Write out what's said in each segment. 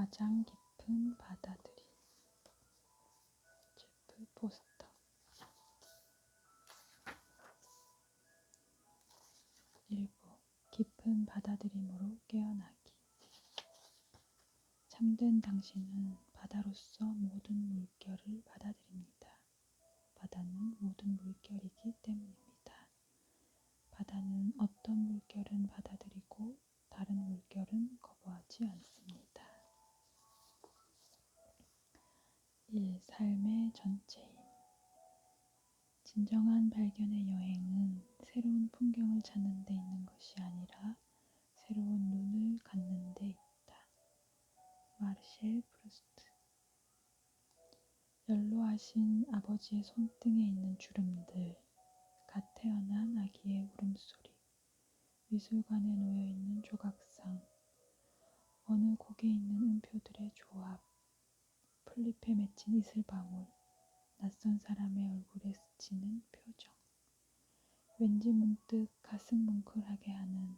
가장 깊은 바다들이. 제프 포스터. 1부 깊은 바다들임으로 깨어나기. 참된 당신은 바다로서 모든 물결을 받아들입니다. 바다는 모든 물결이기 때문입니다. 바다는 어떤 물결은 받아들이고 다른 물결은 거부하지 않습니다. 1. 삶의 전체임. 진정한 발견의 여행은 새로운 풍경을 찾는 데 있는 것이 아니라 새로운 눈을 갖는 데 있다. 마르셀 프루스트. 연로하신 아버지의 손등에 있는 주름들, 갓 태어난 아기의 울음소리, 미술관에 놓여있는 조각상, 어느 곡에 있는 음표들의 조합, 풀잎에 맺힌 이슬방울, 낯선 사람의 얼굴에 스치는 표정, 왠지 문득 가슴 뭉클하게 하는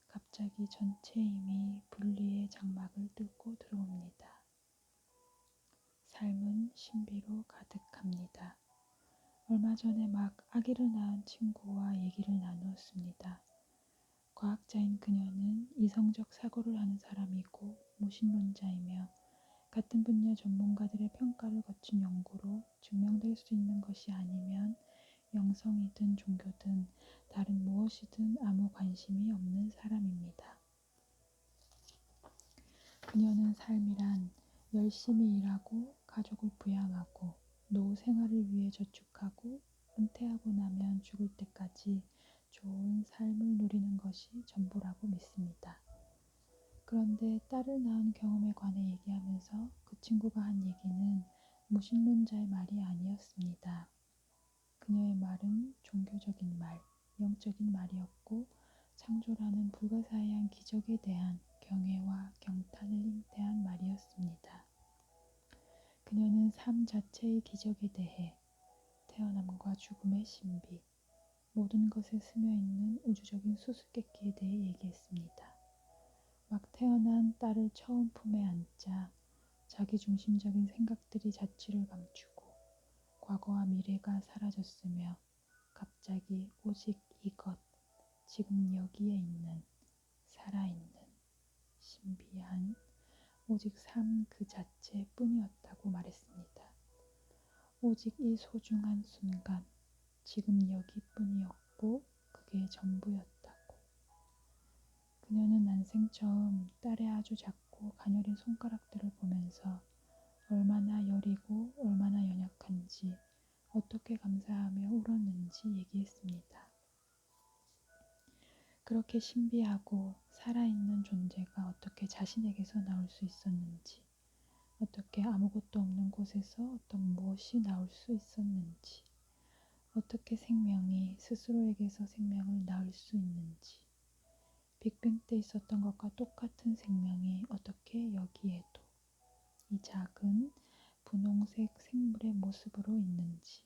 갑자기 전체 힘이 분리의 장막을 뚫고 들어옵니다. 삶은 신비로 가득합니다. 얼마 전에 막 아기를 낳은 친구와 얘기를 나누었습니다. 과학자인 그녀는 이성적 사고를 하는 사람이고 무신론자이며 같은 분야 전문가들의 평가를 거친 연구로 증명될 수 있는 것이 아니면 영성이든 종교든 다른 무엇이든 아무 관심이 없는 사람입니다. 그녀는 삶이란 열심히 일하고 가족을 부양하고 노후 생활을 위해 저축하고 은퇴하고 나면 죽을 때까지 좋은 삶을 누리는 것이 전부라고 믿습니다. 그런데 딸을 낳은 경험에 관해 얘기하면서 그 친구가 한 얘기는 무신론자의 말이 아니었습니다. 그녀의 말은 종교적인 말, 영적인 말이었고 창조라는 불가사의한 기적에 대한 경애와 경탄을 잉태한 말이었습니다. 그녀는 삶 자체의 기적에 대해, 태어남과 죽음의 신비, 모든 것에 스며있는 우주적인 수수께끼에 대해 얘기했습니다. 막 태어난 딸을 처음 품에 안자 자기중심적인 생각들이 자취를 감추고 과거와 미래가 사라졌으며 갑자기 오직 이것, 지금 여기에 있는, 살아있는, 신비한 오직 삶 그 자체뿐이었다고 말했습니다. 오직 이 소중한 순간, 지금 여기뿐이었고 그게 전부였다고. 그녀는 난생 처음 딸의 아주 작고 가녀린 손가락들을 보면서 얼마나 여리고 얼마나 연약한지 어떻게 감사하며 울었는지 얘기했습니다. 그렇게 신비하고 살아있는 존재가 어떻게 자신에게서 나올 수 있었는지, 어떻게 아무것도 없는 곳에서 어떤 무엇이 나올 수 있었는지, 어떻게 생명이 스스로에게서 생명을 낳을 수 있는지, 빅뱅 때 있었던 것과 똑같은 생명이 어떻게 여기에도 이 작은 분홍색 생물의 모습으로 있는지,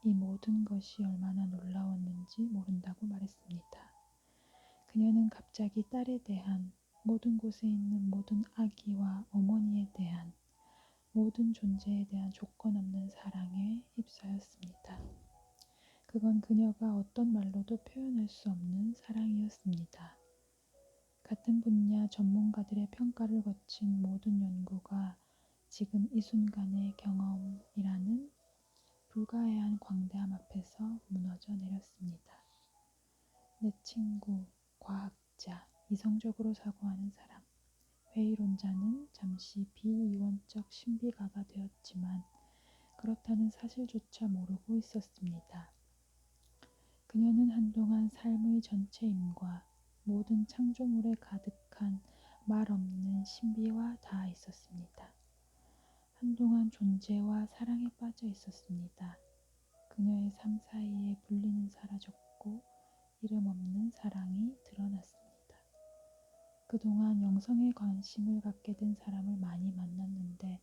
이 모든 것이 얼마나 놀라웠는지 모른다고 말했습니다. 그녀는 갑자기 딸에 대한, 모든 곳에 있는 모든 아기와 어머니에 대한, 모든 존재에 대한 조건 없는 사랑에 휩싸였습니다. 그건 그녀가 어떤 말로도 표현할 수 없는 사랑이었습니다. 같은 분야 전문가들의 평가를 거친 모든 연구가 지금 이 순간의 경험이라는 불가해한 광대함 앞에서 무너져 내렸습니다. 내 친구, 과학자, 이성적으로 사고하는 사람, 회의론자는 잠시 비이원적 신비가가 되었지만 그렇다는 사실조차 모르고 있었습니다. 그녀는 한동안 삶의 전체임과 모든 창조물에 가득한 말 없는 신비와 닿아 있었습니다. 한동안 존재와 사랑에 빠져 있었습니다. 그녀의 삶 사이에 분리는 사라졌고 이름 없는 사랑이 드러났습니다. 그동안 영성에 관심을 갖게 된 사람을 많이 만났는데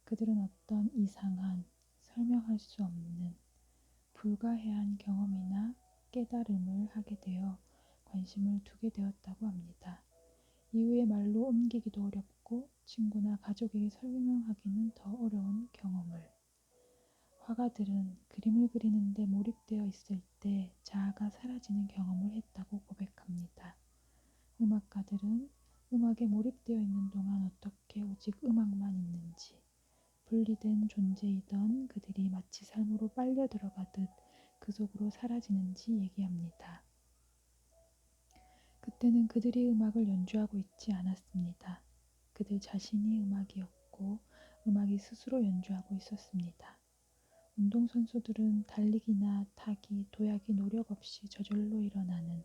그들은 어떤 이상한, 설명할 수 없는, 불가해한 경험이나 깨달음을 하게 되어 관심을 두게 되었다고 합니다. 이후의 말로 옮기기도 어렵고 친구나 가족에게 설명하기는 더 어려운 경험을. 화가들은 그림을 그리는데 몰입되어 있을 때 자아가 사라지는 경험을 했다고 고백합니다. 음악가들은 음악에 몰입되어 있는 동안 어떻게 오직 음악만 있는지, 분리된 존재이던 그들이 마치 삶으로 빨려 들어가듯 그 속으로 사라지는지 얘기합니다. 그때는 그들이 음악을 연주하고 있지 않았습니다. 그들 자신이 음악이었고 음악이 스스로 연주하고 있었습니다. 운동선수들은 달리기나 타기, 도약이 노력 없이 저절로 일어나는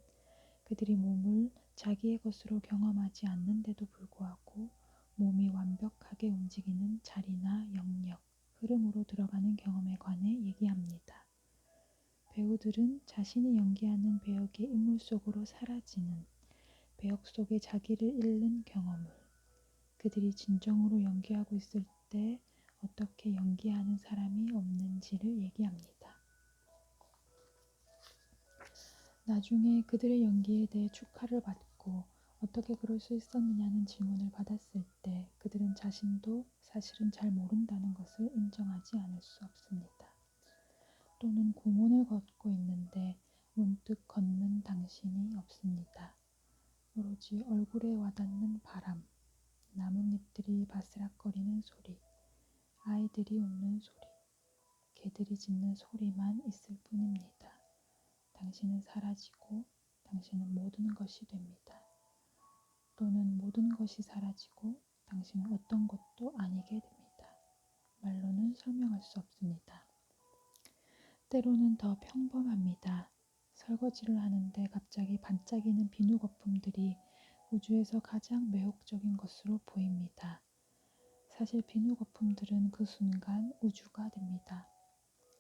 그들이 몸을 자기의 것으로 경험하지 않는데도 불구하고 몸이 완벽하게 움직이는 자리나 영역, 흐름으로 들어가는 경험에 관해 얘기합니다. 배우들은 자신이 연기하는 배역의 인물 속으로 사라지는 배역 속의 자기를 잃는 경험을, 그들이 진정으로 연기하고 있을 때 어떻게 연기하는 사람이 없는지를 얘기합니다. 나중에 그들의 연기에 대해 축하를 받고 어떻게 그럴 수 있었느냐는 질문을 받았을 때 그들은 자신도 사실은 잘 모른다는 것을 인정하지 않을 수 없습니다. 또는 공원을 걷고 있는데 문득 걷는 당신이 없습니다. 오로지 얼굴에 와닿는 바람, 나뭇잎들이 바스락거리는 소리, 아이들이 웃는 소리, 개들이 짖는 소리만 있을 뿐입니다. 당신은 사라지고 당신은 모든 것이 됩니다. 또는 모든 것이 사라지고 당신은 어떤 것도 아니게 됩니다. 말로는 설명할 수 없습니다. 때로는 더 평범합니다. 설거지를 하는데 갑자기 반짝이는 비누 거품들이 우주에서 가장 매혹적인 것으로 보입니다. 사실 비누 거품들은 그 순간 우주가 됩니다.